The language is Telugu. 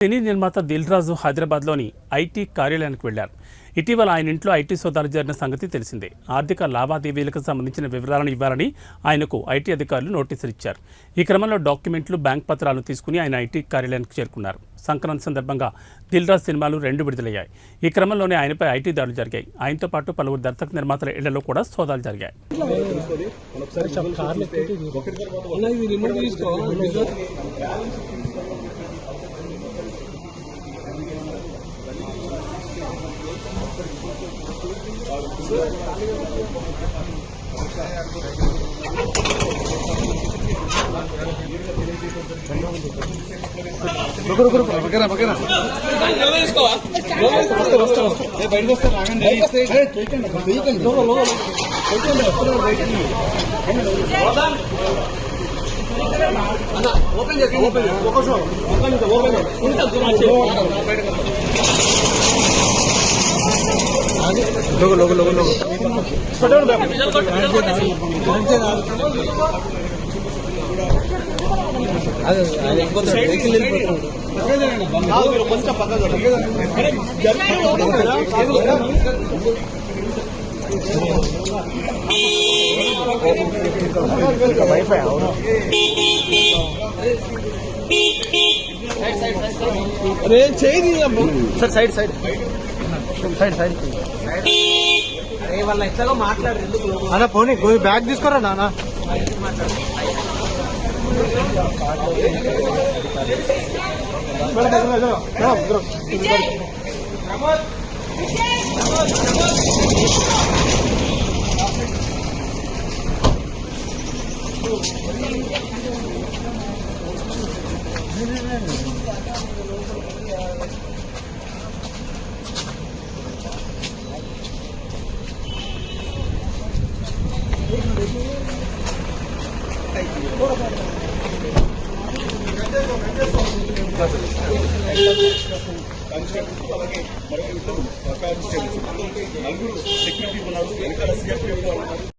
సినీ నిర్మాత దిల్ రాజు హైదరాబాద్లోని ఐటీ కార్యాలయానికి వెళ్లారు. ఇటీవల ఆయన ఇంట్లో ఐటీ సోదాలు జరిగిన సంగతి తెలిసిందే. ఆర్థిక లావాదేవీలకు సంబంధించిన వివరాలను ఇవ్వాలని ఆయనకు ఐటీ అధికారులు నోటీసులు ఇచ్చారు. ఈ క్రమంలో డాక్యుమెంట్లు, బ్యాంక్ పత్రాలను తీసుకుని ఆయన ఐటీ కార్యాలయానికి చేరుకున్నారు. సంక్రాంతి సందర్భంగా దిల్ రాజు సినిమాలు 2 విడుదలయ్యాయి. ఈ క్రమంలోనే ఆయనపై ఐటీ దాడులు జరిగాయి. ఆయనతో పాటు పలువురు దర్శక నిర్మాతల ఇళ్లలో కూడా సోదాలు జరిగాయి. अरे चाहिए sir side side side side अरे వాళ్ళ ఎట్లాగో మాట్లాడు అన్న పోనీ బ్యాగ్ తీసుకోరా నాన్న సెక్యూరిటీ ఉన్నారు.